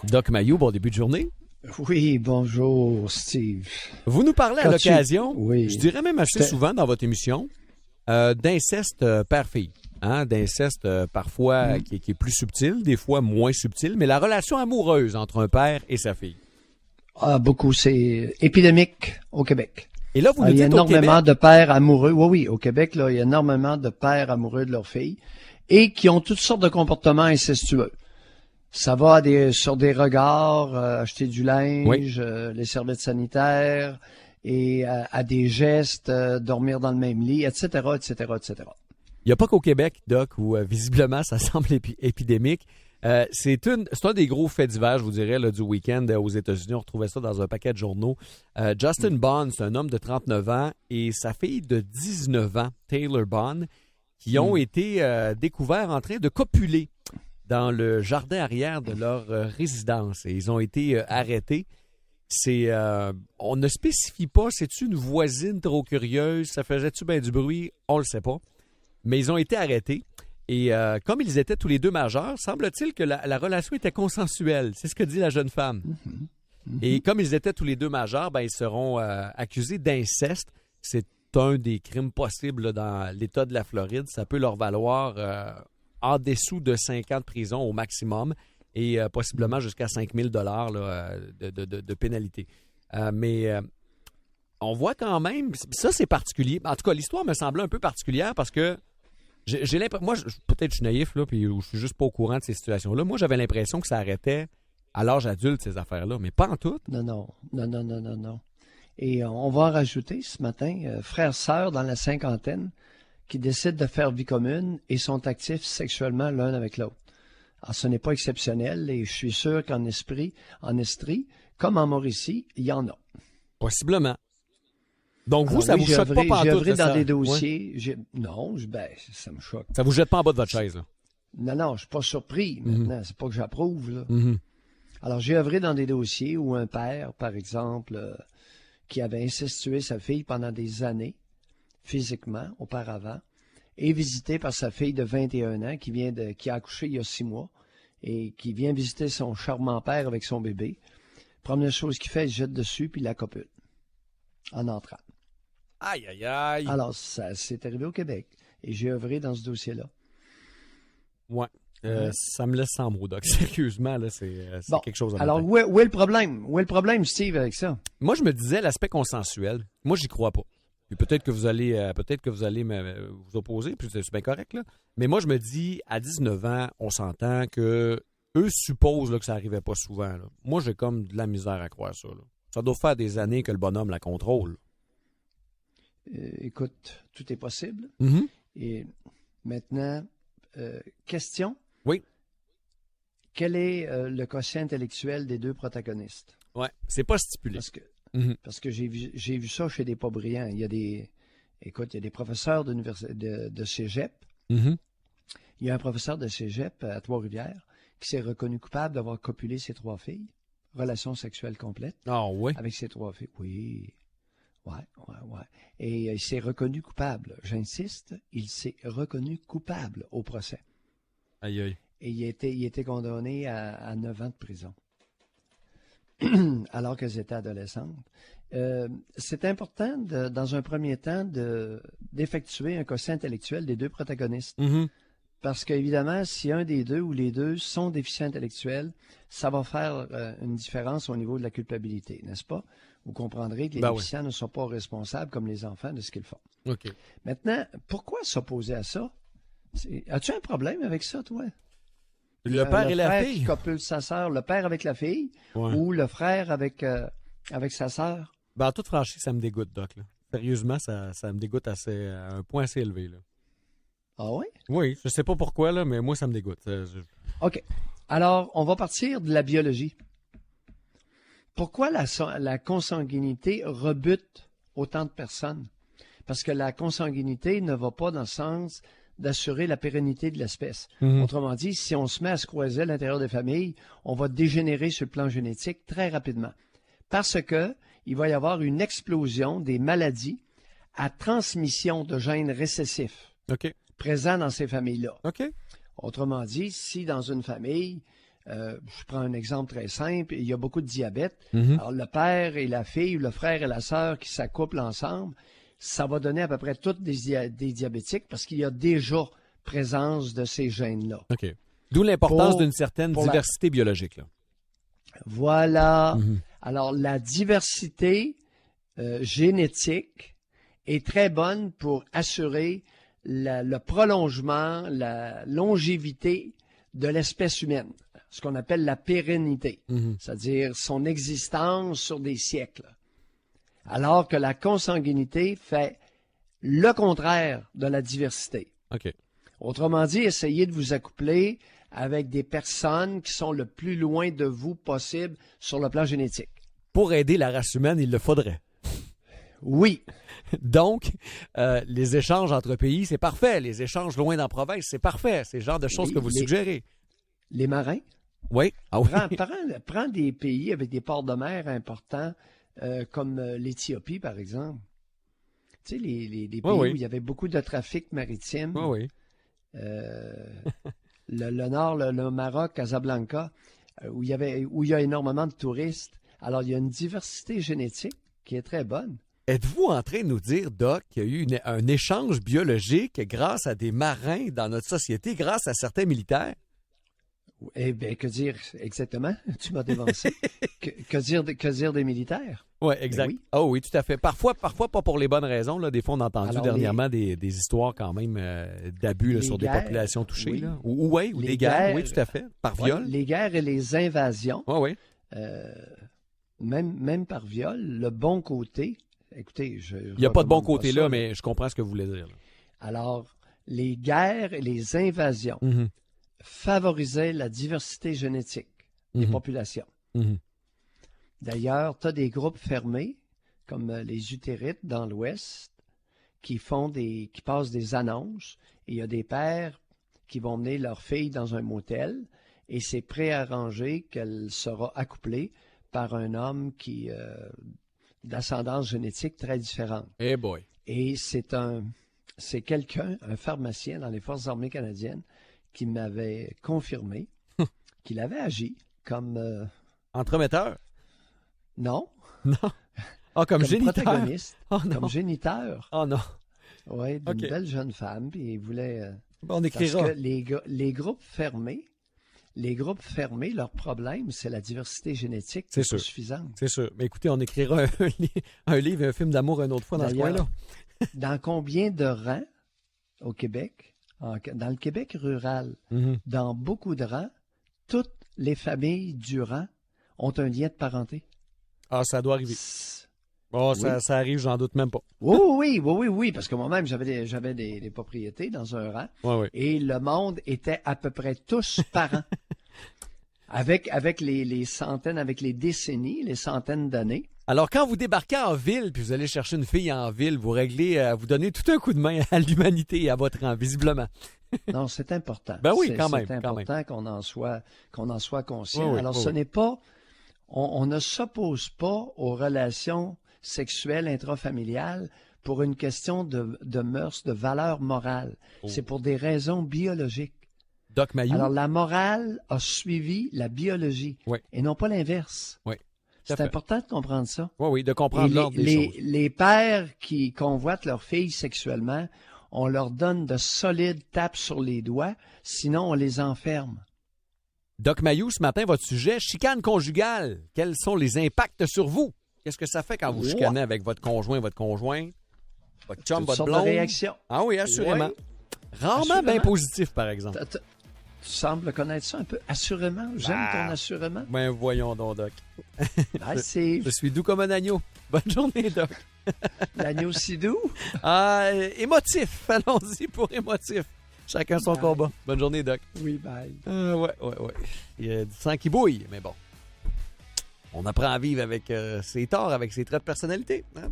Doc Mayou, bon début de journée. Oui, bonjour, Steve. Vous nous parlez à l'occasion, Oui. je dirais même assez souvent dans votre émission, d'inceste père-fille. Hein, d'inceste parfois qui est plus subtil, des fois moins subtil, mais la relation amoureuse entre un père et sa fille. Ah, beaucoup, c'est épidémique au Québec. Et là, vous nous Il y a dites au Québec... énormément de pères amoureux. Oui, au Québec, là, il y a énormément de pères amoureux de leurs filles et qui ont toutes sortes de comportements incestueux. Ça va sur des regards, acheter du linge, les serviettes sanitaires et à des gestes, dormir dans le même lit, etc., etc., etc. Il n'y a pas qu'au Québec, Doc, où visiblement ça semble épidémique. C'est un des gros faits divers, je vous dirais, là, du week-end aux États-Unis. On retrouvait ça dans un paquet de journaux. Justin Bond, c'est un homme de 39 ans, et sa fille de 19 ans, Taylor Bond, qui ont été découverts en train de copuler dans le jardin arrière de leur résidence. Et ils ont été arrêtés. On ne spécifie pas, c'est-tu une voisine trop curieuse? Ça faisait-tu bien du bruit? On le sait pas. Mais ils ont été arrêtés. Et comme ils étaient tous les deux majeurs, semble-t-il que la relation était consensuelle. C'est ce que dit la jeune femme. Et comme ils étaient tous les deux majeurs, ben, ils seront accusés d'inceste. C'est un des crimes possibles là, dans l'État de la Floride. Ça peut leur valoir en dessous de 5 ans de prison au maximum et possiblement jusqu'à 5 000 de pénalité. Mais on voit quand même, ça c'est particulier. En tout cas, l'histoire me semblait un peu particulière parce que j'ai l'impression, moi, peut-être je suis naïf, là, puis je suis juste pas au courant de ces situations-là. Moi, j'avais l'impression que ça arrêtait à l'âge adulte, ces affaires-là, mais pas en tout. Non. Et on va en rajouter ce matin, frères-sœurs dans la cinquantaine qui décident de faire vie commune et sont actifs sexuellement l'un avec l'autre. Alors, ce n'est pas exceptionnel et je suis sûr qu'en Estrie, comme en Mauricie, il y en a. Possiblement. Donc, vous, Alors, ça vous choque pas pantoute? J'ai œuvré dans ça? des dossiers. Ouais. Non, ça me choque. Ça vous jette pas en bas de votre chaise, là? Non, je suis pas surpris maintenant. C'est pas que j'approuve, là. Mm-hmm. Alors, j'ai œuvré dans des dossiers où un père, par exemple, qui avait incestué sa fille pendant des années, physiquement, auparavant, est visité par sa fille de 21 ans qui a accouché il y a 6 mois et qui vient visiter son charmant père avec son bébé. Première chose qu'il fait, il se jette dessus puis il la copule en entrant. Aïe, aïe, aïe. Alors, ça c'est arrivé au Québec et j'ai œuvré dans ce dossier-là. Ouais. Ça me laisse sans mots, Doc. Sérieusement, là, c'est bon, quelque chose à alors, où est le problème? Où est le problème, Steve, avec ça? Moi, je me disais l'aspect consensuel. Moi, j'y crois pas. Puis peut-être que vous allez vous opposer, puis c'est bien correct, là. Mais moi, je me dis, à 19 ans, on s'entend que eux supposent là, que ça n'arrivait pas souvent. Là. Moi, j'ai comme de la misère à croire ça. Là. Ça doit faire des années que le bonhomme la contrôle. Écoute, tout est possible. Mm-hmm. Et maintenant, question. Oui. Quel est le quotient intellectuel des deux protagonistes? Ouais, c'est pas stipulé. Parce que j'ai vu ça chez des pas brillants. Il y a des professeurs de cégep. Mm-hmm. Il y a un professeur de cégep à Trois-Rivières qui s'est reconnu coupable d'avoir copulé ses 3 filles. Relation sexuelle complète. Ah oui? Avec ses 3 filles. Oui. Ouais. Et il s'est reconnu coupable. J'insiste, il s'est reconnu coupable au procès. Aïe, aïe. Et il était condamné à 9 ans de prison. Alors qu'elles étaient adolescentes. C'est important, dans un premier temps, d'effectuer un quotient intellectuel des deux protagonistes. Mm-hmm. Parce qu'évidemment, si un des deux ou les deux sont déficients intellectuels, ça va faire une différence au niveau de la culpabilité, n'est-ce pas? Vous comprendrez que les déficients ne sont pas responsables comme les enfants de ce qu'ils font. OK. Maintenant, pourquoi s'opposer à ça? As-tu un problème avec ça, toi? Le père et la fille? Qui copule sa sœur, le père avec la fille, ou le frère avec sa sœur? Ben, en toute franchise, ça me dégoûte, Doc. Là. Sérieusement, ça me dégoûte à un point assez élevé. Là. Ah oui? Oui, je sais pas pourquoi, là, mais moi, ça me dégoûte. OK. Alors, on va partir de la biologie. Pourquoi la consanguinité rebute autant de personnes? Parce que la consanguinité ne va pas dans le sens d'assurer la pérennité de l'espèce. Mm-hmm. Autrement dit, si on se met à se croiser à l'intérieur des familles, on va dégénérer sur le plan génétique très rapidement. Parce que il va y avoir une explosion des maladies à transmission de gènes récessifs présents dans ces familles-là. OK. Autrement dit, si dans une famille, je prends un exemple très simple, il y a beaucoup de diabète. Mhm. Alors, le père et la fille, ou le frère et la sœur qui s'accouplent ensemble, ça va donner à peu près toutes des diabétiques parce qu'il y a déjà présence de ces gènes-là. OK. D'où l'importance Pour- d'une certaine pour la- diversité biologique. Là. Voilà. Mhm. Alors, la diversité génétique est très bonne pour assurer le prolongement, la longévité de l'espèce humaine, ce qu'on appelle la pérennité, Mhm. c'est-à-dire son existence sur des siècles. Alors que la consanguinité fait le contraire de la diversité. OK. Autrement dit, essayez de vous accoupler avec des personnes qui sont le plus loin de vous possible sur le plan génétique. Pour aider la race humaine, il le faudrait. Oui, Donc, les échanges entre pays, c'est parfait. Les échanges loin dans la province, c'est parfait. C'est le genre de choses Oui, que vous suggérez. les marins. Oui. Ah oui. Prends des pays avec des ports de mer importants, comme l'Éthiopie, par exemple. Tu sais, les pays oui. où il y avait beaucoup de trafic maritime. Oui, oui. Le nord, le Maroc, Casablanca, où il y a énormément de touristes. Alors, il y a une diversité génétique qui est très bonne. Êtes-vous en train de nous dire, Doc, qu'il y a eu un échange biologique grâce à des marins dans notre société, grâce à certains militaires? Eh bien, que dire exactement? Tu m'as dévancé. que dire des militaires? Oui, exact. Ben oui. Oh oui, tout à fait. Parfois pas pour les bonnes raisons. Là. Des fois, on a entendu Alors, dernièrement des histoires quand même d'abus là, les sur des guerres, populations touchées. oui. Là. Ou Les des guerres, guerres, oui, tout à fait. Par Ouais, viol. les guerres et les invasions, Oui, oui. même par viol, le bon côté. Écoutez, Il n'y a pas de bon recommande côté ça, là, mais je comprends ce que vous voulez dire. Là. Alors, les guerres et les invasions Mhm. favorisaient la diversité génétique des Mhm. populations. Mhm. D'ailleurs, tu as des groupes fermés, comme les Utérites dans l'Ouest, qui passent des annonces, et il y a des pères qui vont mener leur fille dans un motel, et c'est préarrangé qu'elle sera accouplée par un homme qui d'ascendance génétique très différente. Eh boy. Et c'est quelqu'un, un pharmacien dans les Forces armées canadiennes, qui m'avait confirmé qu'il avait agi comme Entremetteur? non, Non. Ah, comme géniteur? protagoniste, Oh non. comme géniteur, Oh non. ouais, d'une Ok. belle jeune femme, puis il voulait Bon, on parce écrira. que les groupes fermés, leur problème, c'est la diversité génétique qui C'est est pas sûr. suffisante. C'est sûr. Mais écoutez, on écrira un livre et un film d'amour une autre fois dans ce D'ailleurs, coin-là. Dans combien de rangs au Québec, dans le Québec rural, Mhm. dans beaucoup de rangs, toutes les familles du rang ont un lien de parenté. Ah, ça doit arriver. Bon, Oui. ça arrive, j'en doute même pas. Oui, parce que moi-même, j'avais des propriétés dans un rang, Oui, oui. et le monde était à peu près tous parents. Avec les centaines, avec les décennies, les centaines d'années. Alors, quand vous débarquez en ville, puis vous allez chercher une fille en ville, vous réglez, vous donnez tout un coup de main à l'humanité et à votre rang, visiblement. Non, c'est important. Ben oui, C'est- quand même, C'est quand même. important qu'on en soit conscient. Oui, oui, Alors, oui, ce oui. n'est pas... On ne s'oppose pas aux relations sexuelles intrafamiliales pour une question de mœurs, de valeur morale. Oh. C'est pour des raisons biologiques. Doc Mayou? Alors, la morale a suivi la biologie Oui. et non pas l'inverse. Oui. Tout à C'est fait. important de comprendre ça. Oui, oui, de Et comprendre l'ordre des choses. les pères qui convoitent leurs filles sexuellement, on leur donne de solides tapes sur les doigts, sinon on les enferme. Doc Mayou, ce matin, votre sujet, chicane conjugale. Quels sont les impacts sur vous? Qu'est-ce que ça fait quand vous Ouais. chicanez avec votre conjoint, votre chum, Toutes votre sortes de blonde? réactions. Ah oui, assurément. Ouais. Rarement Assurément. bien positif, par exemple. Tu sembles connaître ça un peu. Assurément. J'aime Bah. ton assurément. Ben voyons donc, Doc. Ah, c'est Je suis doux comme un agneau. Bonne journée, Doc. l'agneau si doux. Ah, émotif. Allons-y pour émotif. Chacun son Bye. combat. Bonne journée, Doc. Oui, bye. Ouais. Il y a du sang qui bouille, mais bon. On apprend à vivre avec ses torts, avec ses traits de personnalité. Hein?